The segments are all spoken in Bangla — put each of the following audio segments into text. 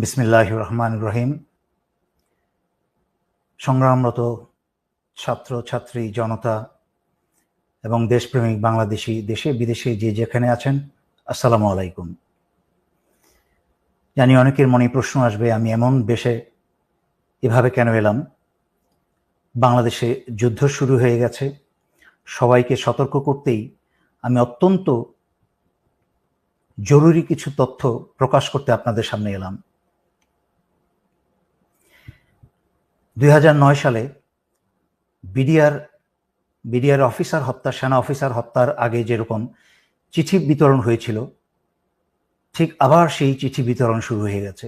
বিসমিল্লাহির রহমানির রহিম। সংগ্রামরত ছাত্র ছাত্রী জনতা এবং দেশপ্রেমিক বাংলাদেশি দেশে বিদেশে যে যেখানে আছেন, আসসালামু আলাইকুম। জানি অনেকের মনে প্রশ্ন আসবে, আমি এমন বেশে এভাবে কেন এলাম? বাংলাদেশে যুদ্ধ শুরু হয়ে গেছে। সবাইকে সতর্ক করতেই আমি অত্যন্ত জরুরি কিছু তথ্য প্রকাশ করতে আপনাদের সামনে এলাম। 2009 সালে বিডিআর অফিসার হত্যা, সেনা অফিসার হত্যার আগে যেরকম চিঠি বিতরণ হয়েছিল, ঠিক আবার সেই চিঠি বিতরণ শুরু হয়ে গেছে।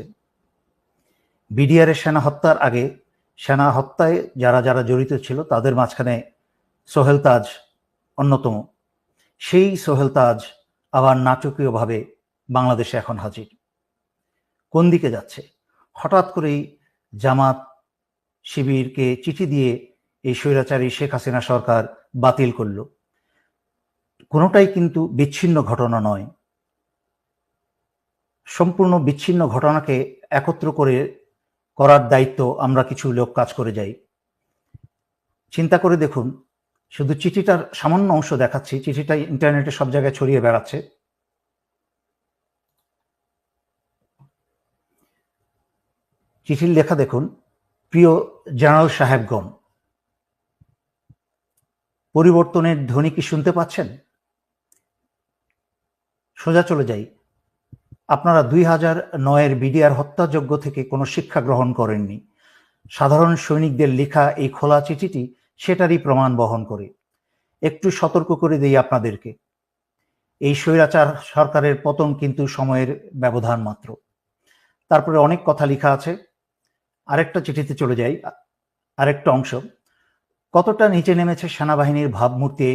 বিডিআরের সেনা হত্যার আগে সেনা হত্যায় যারা যারা জড়িত ছিল তাদের মাঝখানে সোহেল তাজ অন্যতম। সেই সোহেল তাজ আবার নাটকীয়ভাবে বাংলাদেশে এখন হাজির। কোন দিকে যাচ্ছে? হঠাৎ করেই জামাত শিবিরকে চিঠি দিয়ে এই স্বৈরাচারী শেখ হাসিনা সরকার বাতিল করল। কোনোটাই কিন্তু বিচ্ছিন্ন ঘটনা নয়। সম্পূর্ণ বিচ্ছিন্ন ঘটনাকে একত্র করার দায়িত্ব আমরা কিছু লোক কাজ করে যাই। চিন্তা করে দেখুন, শুধু চিঠিটার সামান্য অংশ দেখাচ্ছি। চিঠিটা ইন্টারনেটে সব জায়গায় ছড়িয়ে বেড়াচ্ছে। চিঠির লেখা দেখুন। প্রিয় জেনারেল সাহেবগণ, পরিবর্তনের ধ্বনি কি শুনতে পাচ্ছেন? সোজা চলে যাই। আপনারা 2009-এর বিডিআর হত্যাযজ্ঞ থেকে কোনো শিক্ষা গ্রহণ করেননি। সাধারণ সৈনিকদের লেখা এই খোলা চিঠিটি সেটারই প্রমাণ বহন করে। একটু সতর্ক করে দিই আপনাদেরকে, এই স্বৈরাচার সরকারের পতন কিন্তু সময়ের ব্যবধান মাত্র। তারপরে অনেক কথা লেখা আছে। আরেকটা চিঠিতে চলে যাই, আরেকটা অংশ। কতটা নিচে নেমেছে সেনাবাহিনীর ভাবমূর্তি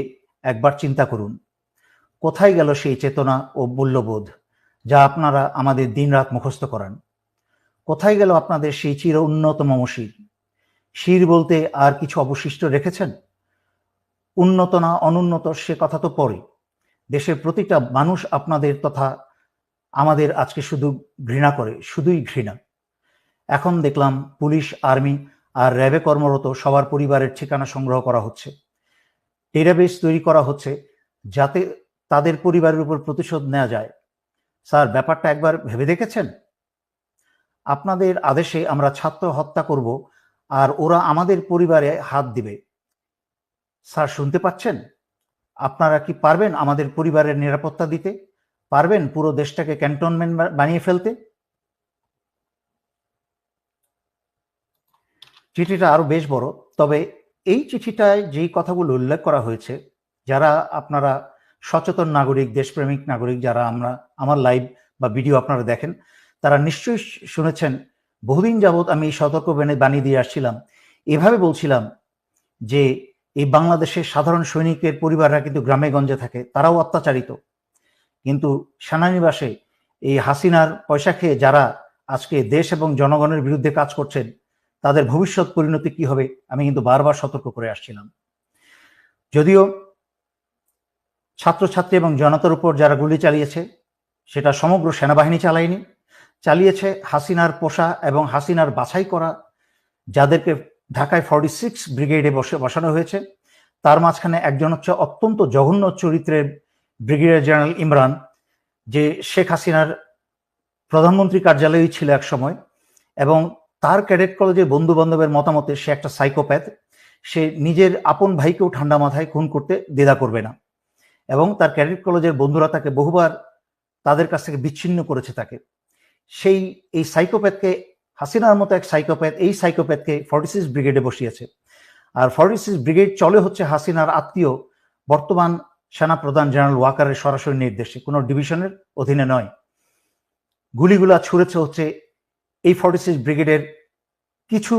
একবার চিন্তা করুন। কোথায় গেল সেই চেতনা ও মূল্যবোধ যা আপনারা আমাদের দিনরাত মুখস্থ করান? কোথায় গেল আপনাদের সেই চির উন্নত মমশির? শির বলতে আর কিছু অবশিষ্ট রেখেছেন? উন্নত না অনুন্নত সে কথা তো পরে। দেশের প্রতিটা মানুষ আপনাদের তথা আমাদের আজকে শুধু ঘৃণা করে, শুধুই ঘৃণা। এখন দেখলাম পুলিশ, আর্মি আর র্যাবে কর্মরত সবার পরিবারের ঠিকানা সংগ্রহ করা হচ্ছে। ডেটাবেস তৈরি করা হচ্ছে যাতে তাদের পরিবারের উপর প্রতিশোধ নেওয়া যায়। স্যার, ব্যাপারটা একবার ভেবে দেখেছেন? আপনাদের আদেশে আমরা ছাত্র হত্যা করব আর ওরা আমাদের পরিবারে হাত দিবে। স্যার, শুনতে পাচ্ছেন? আপনারা কি পারবেন আমাদের পরিবারের নিরাপত্তা দিতে? পারবেন পুরো দেশটাকে ক্যান্টনমেন্ট বানিয়ে ফেলতে? চিঠিটা আরো বেশ বড়, তবে এই চিঠিটায় যেই কথাগুলো উল্লেখ করা হয়েছে, যারা আপনারা সচেতন নাগরিক, দেশপ্রেমিক নাগরিক, যারা আমার লাইভ বা ভিডিও আপনারা দেখেন, তারা নিশ্চয়ই শুনেছেন। বহুদিন যাবৎ আমি সতর্ক বাণী দিয়ে আসছিলাম। এভাবে বলছিলাম যে এই বাংলাদেশের সাধারণ সৈনিকের পরিবাররা কিন্তু গ্রামে গঞ্জে থাকে, তারাও অত্যাচারিত। কিন্তু সেনানিবাসে এই হাসিনার পয়সা খেয়ে যারা আজকে দেশ এবং জনগণের বিরুদ্ধে কাজ করছেন, তাদের ভবিষ্যৎ পরিণতি কি হবে আমি কিন্তু বারবার সতর্ক করে আসছিলাম। যদিও ছাত্রছাত্রী এবং জনতার উপর যারা গুলি চালিয়েছে সেটা সমগ্র সেনাবাহিনী চালায়নি, চালিয়েছে হাসিনার পোষা এবং হাসিনার বাছাই করা যাদেরকে ঢাকায় 46 ব্রিগেডে বসানো হয়েছে। তার মাঝখানে একজন হচ্ছে অত্যন্ত জঘন্য চরিত্রের ব্রিগেডিয়ার জেনারেল ইমরান, যে শেখ হাসিনার প্রধানমন্ত্রী কার্যালয়েই ছিল এক সময়, এবং তার ক্যাডেট কলেজের বন্ধু বান্ধবের মতামতে সে একটা সাইকোপ্যাথ। সে নিজের আপন ভাইকেও ঠান্ডা মাথায় খুন করতে দ্বিধা করবে না, এবং তার ক্যাডেট কলেজের বন্ধুরা তাকে বহুবার তাদের কাছ থেকে বিচ্ছিন্ন করেছে তাকে। এই সাইকোপ্যাথকে, হাসিনার মতো এক সাইকোপ্যাথ, এই সাইকোপ্যাথকে 46 ব্রিগেডে বসিয়েছে। আর 46 ব্রিগেড চলে হচ্ছে হাসিনার আত্মীয় বর্তমান সেনা প্রধান জেনারেল ওয়াকারের সরাসরি নির্দেশে, কোনো ডিভিশনের অধীনে নয়। গুলিগুলা ছুড়েছে হচ্ছে এই 46 ব্রিগেডের কিছু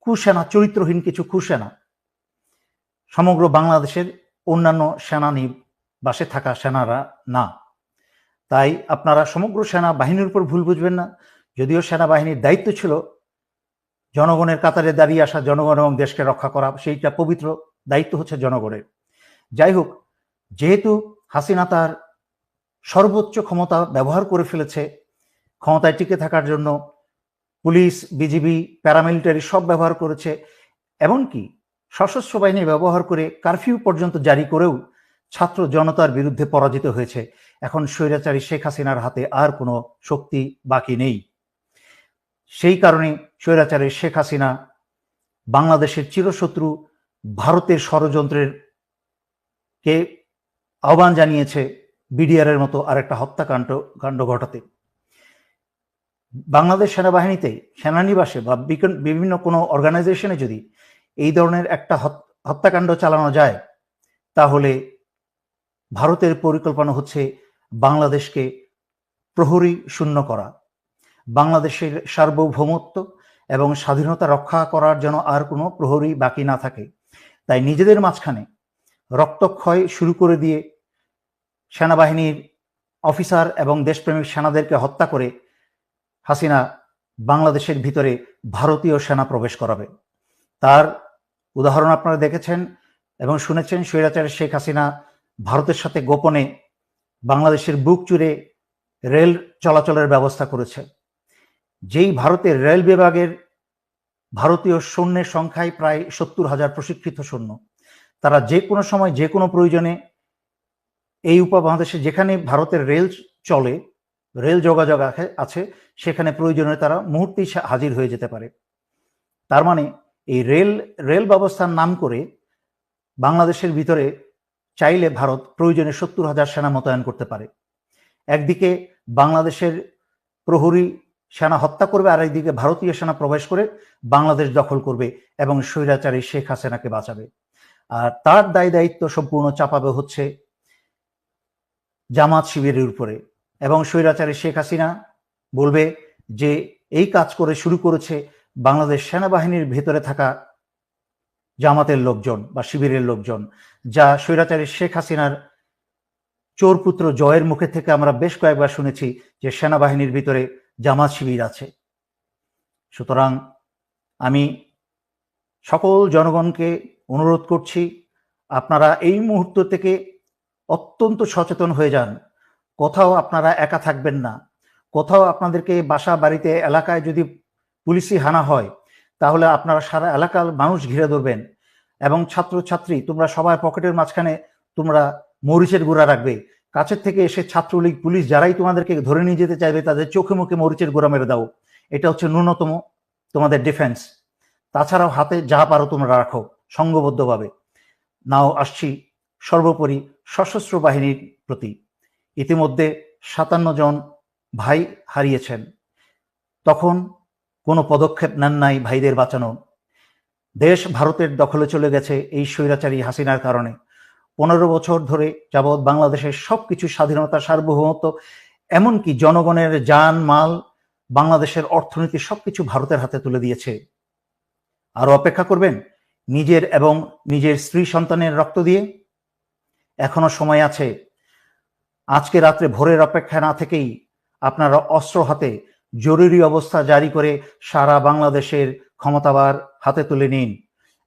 কুসেনা, চরিত্রহীন কিছু কুসেনা, সমগ্র বাংলাদেশের অন্যান্য সেনানিবাসে থাকা সেনারা না। তাই আপনারা সমগ্র সেনাবাহিনীর উপর ভুল বুঝবেন না। যদিও সেনাবাহিনীর দায়িত্ব ছিল জনগণের কাতারে দাঁড়িয়ে আসা, জনগণ এবং দেশকে রক্ষা করা, সেইটা পবিত্র দায়িত্ব হচ্ছে জনগণের। যাই হোক, যেহেতু হাসিনা তার সর্বোচ্চ ক্ষমতা ব্যবহার করে ফেলেছে, ক্ষমতায় টিকে থাকার জন্য পুলিশ, বিজিবি, প্যারামিলিটারি সব ব্যবহার করেছে, এমনকি সশস্ত্র বাহিনী ব্যবহার করে কারফিউ পর্যন্ত জারি করেও ছাত্র জনতার বিরুদ্ধে পরাজিত হয়েছে। এখন স্বৈরাচারী শেখ হাসিনার হাতে আর কোনো শক্তি বাকি নেই। সেই কারণে স্বৈরাচারী শেখ হাসিনা বাংলাদেশের চিরশত্রু ভারতের ষড়যন্ত্রের কে আহ্বান জানিয়েছে বিডিআরের মতো আরেকটা হত্যাকাণ্ড ঘটাতে। বাংলাদেশ সেনাবাহিনীতে, সেনানিবাসে বা বিভিন্ন কোনো অর্গানাইজেশনে যদি এই ধরনের একটা হত্যাকাণ্ড চালানো যায়, তাহলে ভারতের পরিকল্পনা হচ্ছে বাংলাদেশকে প্রহরী শূন্য করা, বাংলাদেশের সার্বভৌমত্ব এবং স্বাধীনতা রক্ষা করার জন্য আর কোনো প্রহরী বাকি না থাকে। তাই নিজেদের মাঝখানে রক্তক্ষয় শুরু করে দিয়ে সেনাবাহিনীর অফিসার এবং দেশপ্রেমিক সেনাদেরকে হত্যা করে হাসিনা বাংলাদেশের ভিতরে ভারতীয় সেনা প্রবেশ করাবে। তার উদাহরণ আপনারা দেখেছেন এবং শুনেছেন। স্বৈরাচারী শেখ হাসিনা ভারতের সাথে গোপনে বাংলাদেশের বুক চুরে রেল চলাচলের ব্যবস্থা করেছে। যেই ভারতের রেল বিভাগের ভারতীয় সৈন্যের সংখ্যায় প্রায় 70,000 প্রশিক্ষিত সৈন্য, তারা যে কোনো সময় যে কোনো প্রয়োজনে এই উপমহাদেশে যেখানে ভারতের রেল চলে, রেল যোগাযোগ আছে, সেখানে প্রয়োজনে তারা মুহূর্তেই হাজির হয়ে যেতে পারে। তার মানে এই রেল ব্যবস্থার নাম করে বাংলাদেশের ভিতরে চাইলে ভারত প্রয়োজনে 70,000 সেনা মোতায়েন করতে পারে। একদিকে বাংলাদেশের প্রহরী সেনা হত্যা করবে, আর একদিকে ভারতীয় সেনা প্রবেশ করে বাংলাদেশ দখল করবে এবং স্বৈরাচারী শেখ হাসিনাকে বাঁচাবে। আর তার দায় দায়িত্ব সম্পূর্ণ চাপাবে হচ্ছে জামাত শিবিরের উপরে, এবং স্বৈরাচারী শেখ হাসিনা বলবে যে এই কাজ করে শুরু করেছে বাংলাদেশ সেনাবাহিনীর ভেতরে থাকা জামাতের লোকজন বা শিবিরের লোকজন, যা স্বৈরাচারী শেখ হাসিনার চোরপুত্র জয়ের মুখে থেকে আমরা বেশ কয়েকবার শুনেছি যে সেনাবাহিনীর ভিতরে জামাত শিবির আছে। সুতরাং আমি সকল জনগণকে অনুরোধ করছি, আপনারা এই মুহূর্ত থেকে অত্যন্ত সচেতন হয়ে যান। কোথাও আপনারা একা থাকবেন না। কোথাও আপনাদেরকে বাসা বাড়িতে এলাকায় যদি পুলিশি হানা হয়, তাহলে আপনারা সারা এলাকার মানুষ ঘিরে ধরবেন এবং ছাত্রছাত্রী তোমরা সবাই পকেটের মাঝখানে তোমরা মরিচের গুঁড়া রাখবে। কাছের থেকে এসে ছাত্রলীগ, পুলিশ যারাই তোমাদেরকে ধরে নিয়ে যেতে চাইবে, তাদের চোখে মুখে মরিচের গুঁড়া মেরে দাও। এটা হচ্ছে ন্যূনতম তোমাদের ডিফেন্স। তাছাড়াও হাতে যা পারো তোমরা রাখো সংঘবদ্ধভাবে। নাও আসছি সর্বোপরি সশস্ত্র বাহিনীর প্রতি। ইতিমধ্যে 57 জন ভাই হারিয়েছেন, তখন কোনো পদক্ষেপ নেন নাই ভাইদের বাঁচানো। দেশ ভারতের দখলে চলে গেছে এই স্বৈরাচারী হাসিনার কারণে। 15 বছর ধরে যাবৎ বাংলাদেশের সবকিছু স্বাধীনতা, সার্বভৌমত্ব, এমনকি জনগণের জান মাল, বাংলাদেশের অর্থনীতি সবকিছু ভারতের হাতে তুলে দিয়েছে। আরো অপেক্ষা করবেন নিজের এবং নিজের স্ত্রী সন্তানের রক্ত দিয়ে? এখনো সময় আছে। আজকে রাত্রে ভোরের অপেক্ষা না থেকেই আপনারা অস্ত্র হাতে জরুরি অবস্থা জারি করে সারা বাংলাদেশের ক্ষমতাবার হাতে তুলে নিন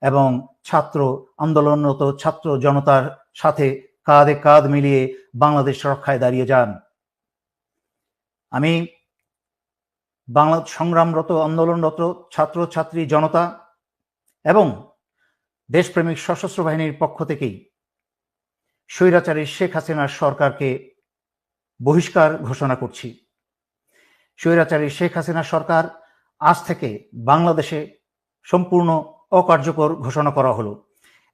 এবং ছাত্র আন্দোলনরত ছাত্র জনতার সাথে কাঁধে কাঁধ মিলিয়ে বাংলাদেশ রক্ষায় দাঁড়িয়ে যান। আমি বাংলা সংগ্রামরত, আন্দোলনরত ছাত্র ছাত্রী জনতা এবং দেশপ্রেমিক সশস্ত্র বাহিনীর পক্ষ থেকেই স্বৈরাচারী শেখ হাসিনার সরকারকে বহিষ্কার ঘোষণা করছি। স্বৈরাচারী শেখ হাসিনা সরকার আজ থেকে বাংলাদেশে সম্পূর্ণ অকার্যকর ঘোষণা করা হলো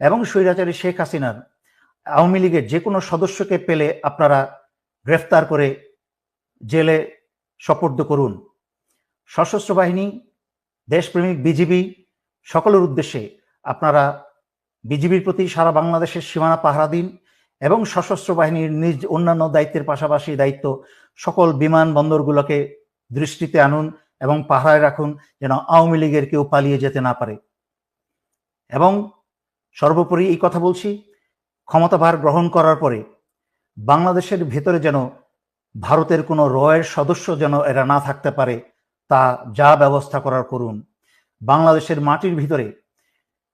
এবং স্বৈরাচারী শেখ হাসিনার আওয়ামী লীগের যে কোনো সদস্যকে পেলে আপনারা গ্রেফতার করে জেলে সোপর্দ করুন। সশস্ত্র বাহিনী, দেশপ্রেমিক বিজিবি সকলের উদ্দেশ্যে আপনারা বিজিবির প্রতি সারা বাংলাদেশের সীমানা পাহারা দিন এবং সশস্ত্র বাহিনীর নিজ অন্যান্য দায়িত্বের পাশাপাশি দায়িত্ব সকল বিমানবন্দরগুলোকে দৃষ্টিতে আনুন এবং পাহারায় রাখুন, যেন আওয়ামী লীগের কেউ পালিয়ে যেতে না পারে। এবং সর্বোপরি এই কথা বলছি, ক্ষমতাভার গ্রহণ করার পরে বাংলাদেশের ভেতরে যেন ভারতের কোনো রয়ের সদস্য যেন এরা না থাকতে পারে, তা যা ব্যবস্থা করার করুন। বাংলাদেশের মাটির ভিতরে,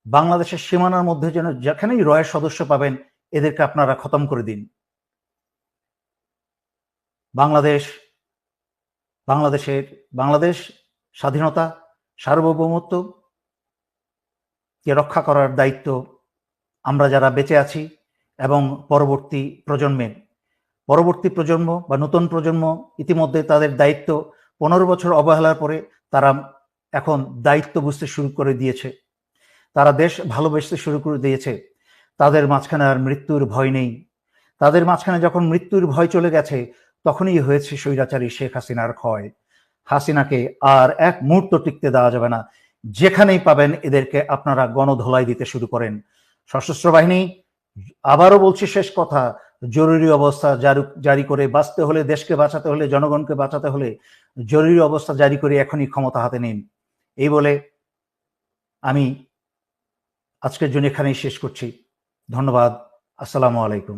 বাংলাদেশের সীমানার মধ্যে যেন যেখানেই রয়ের সদস্য পাবেন, এদেরকে আপনারা খতম করে দিন। বাংলাদেশ বাংলাদেশ স্বাধীনতা সার্বভৌমত্ব কে রক্ষা করার দায়িত্ব আমরা যারা বেঁচে আছি এবং পরবর্তী প্রজন্ম বা নতুন প্রজন্ম ইতিমধ্যে তাদের দায়িত্ব 15 বছর অবহেলার পরে তারা এখন দায়িত্ব বুঝতে শুরু করে দিয়েছে, তারা দেশ ভালোবাসতে শুরু করে দিয়েছে। তাদের মাঝখানে আর মৃত্যুর ভয় নেই। তাদের মাঝখানে যখন মৃত্যুর ভয় চলে গেছে তখনই হয়েছে স্বৈরাচারী শেখ হাসিনার ক্ষয়। হাসিনাকে আর এক মুহূর্ত টিকতে দেওয়া যাবে না। যেখানেই পাবেন এদেরকে আপনারা গণধোলাই দিতে শুরু করেন। সশস্ত্র বাহিনী, আবারও বলছি শেষ কথা, জরুরি অবস্থা জারি করে বাঁচতে হলে, দেশকে বাঁচাতে হলে, জনগণকে বাঁচাতে হলে জরুরি অবস্থা জারি করে এখনই ক্ষমতা হাতে নিন। এই বলে আমি আজকের জন্য এখানেই শেষ করছি। ধন্যবাদ। আসসালামু আলাইকুম।